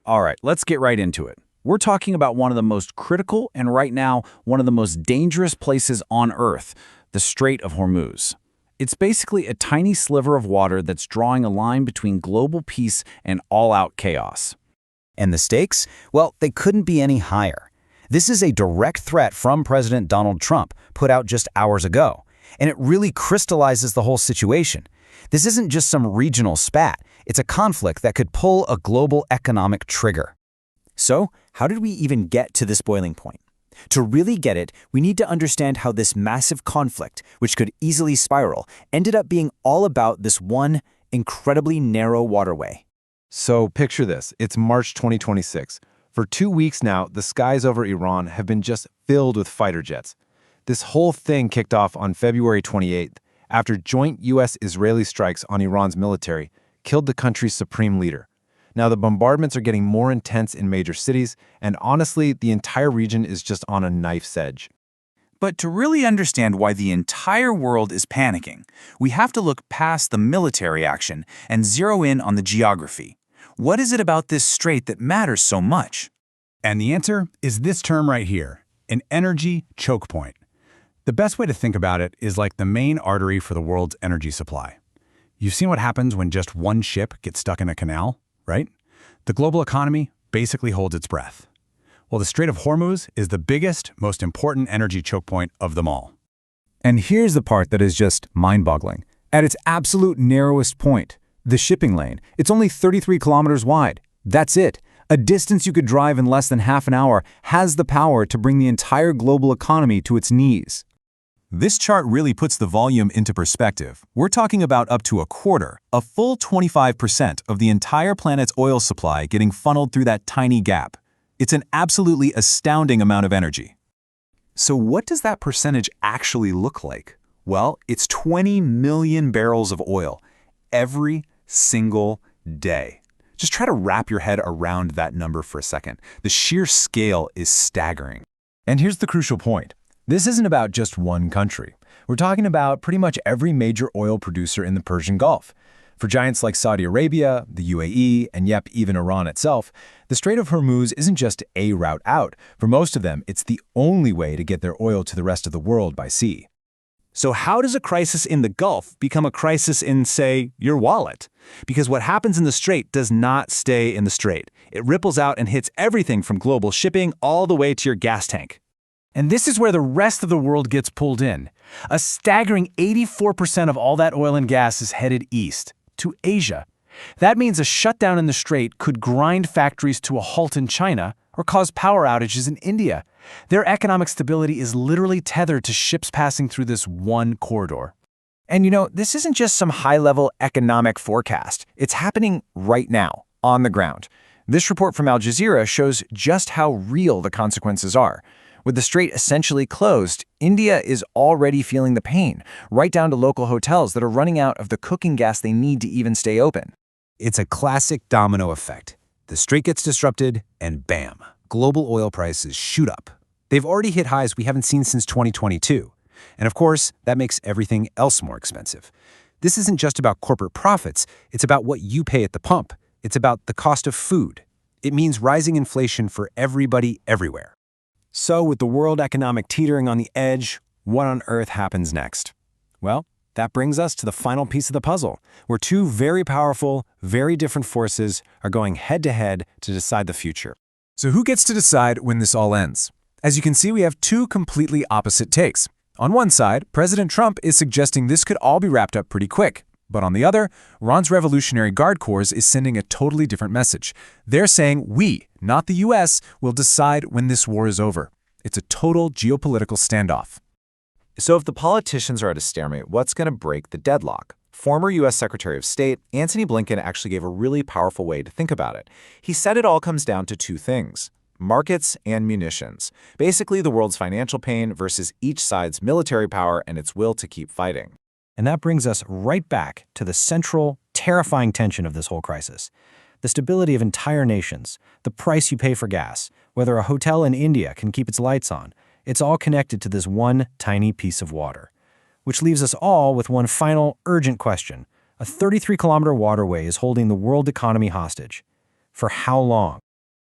All right, let's get right into it. We're talking about one of the most critical and right now one of the most dangerous places on Earth, the Strait of Hormuz. It's basically a tiny sliver of water that's drawing a line between global peace and all-out chaos. And the stakes? Well, they couldn't be any higher. This is a direct threat from President Donald Trump, put out just hours ago. And it really crystallizes the whole situation. This isn't just some regional spat. It's a conflict that could pull a global economic trigger. So, how did we even get to this boiling point? To really get it, we need to understand how this massive conflict, which could easily spiral, ended up being all about this one incredibly narrow waterway. So picture this, it's March 2026. For 2 weeks now, the skies over Iran have been just filled with fighter jets. This whole thing kicked off on February 28th, after joint U.S.-Israeli strikes on Iran's military killed the country's supreme leader. Now the bombardments are getting more intense in major cities, and honestly, the entire region is just on a knife's edge. But to really understand why the entire world is panicking, we have to look past the military action and zero in on the geography. What is it about this strait that matters so much? And the answer is this term right here, an energy choke point. The best way to think about it is like the main artery for the world's energy supply. You've seen what happens when just one ship gets stuck in a canal, right? The global economy basically holds its breath. Well, the Strait of Hormuz is the biggest, most important energy choke point of them all. And here's the part that is just mind-boggling. At its absolute narrowest point, the shipping lane, it's only 33 kilometers wide. That's it. A distance you could drive in less than half an hour has the power to bring the entire global economy to its knees. This chart really puts the volume into perspective. We're talking about up to a quarter, a full 25% of the entire planet's oil supply getting funneled through that tiny gap. It's an absolutely astounding amount of energy. So what does that percentage actually look like? Well, it's 20 million barrels of oil every single day. Just try to wrap your head around that number for a second. The sheer scale is staggering. And here's the crucial point. This isn't about just one country. We're talking about pretty much every major oil producer in the Persian Gulf. For giants like Saudi Arabia, the UAE, and yep, even Iran itself, the Strait of Hormuz isn't just a route out. For most of them, it's the only way to get their oil to the rest of the world by sea. So how does a crisis in the Gulf become a crisis in, say, your wallet? Because what happens in the strait does not stay in the strait. It ripples out and hits everything from global shipping all the way to your gas tank. And this is where the rest of the world gets pulled in. A staggering 84% of all that oil and gas is headed east, to Asia. That means a shutdown in the strait could grind factories to a halt in China or cause power outages in India. Their economic stability is literally tethered to ships passing through this one corridor. And this isn't just some high-level economic forecast. It's happening right now, on the ground. This report from Al Jazeera shows just how real the consequences are. With the strait essentially closed, India is already feeling the pain, right down to local hotels that are running out of the cooking gas they need to even stay open. It's a classic domino effect. The strait gets disrupted, and bam, global oil prices shoot up. They've already hit highs we haven't seen since 2022. And of course, that makes everything else more expensive. This isn't just about corporate profits, it's about what you pay at the pump. It's about the cost of food. It means rising inflation for everybody everywhere. So with the world economic teetering on the edge, what on earth happens next? Well, that brings us to the final piece of the puzzle, where two very powerful, very different forces are going head-to-head to decide the future. So who gets to decide when this all ends? As you can see, we have two completely opposite takes. On one side, President Trump is suggesting this could all be wrapped up pretty quick. But on the other, Iran's Revolutionary Guard Corps is sending a totally different message. They're saying we, not the U.S., will decide when this war is over. It's a total geopolitical standoff. So if the politicians are at a stalemate, what's going to break the deadlock? Former U.S. Secretary of State Antony Blinken actually gave a really powerful way to think about it. He said it all comes down to two things: markets and munitions. Basically, the world's financial pain versus each side's military power and its will to keep fighting. And that brings us right back to the central, terrifying tension of this whole crisis. The stability of entire nations, the price you pay for gas, whether a hotel in India can keep its lights on, it's all connected to this one tiny piece of water. Which leaves us all with one final, urgent question. A 33-kilometer waterway is holding the world economy hostage. For how long?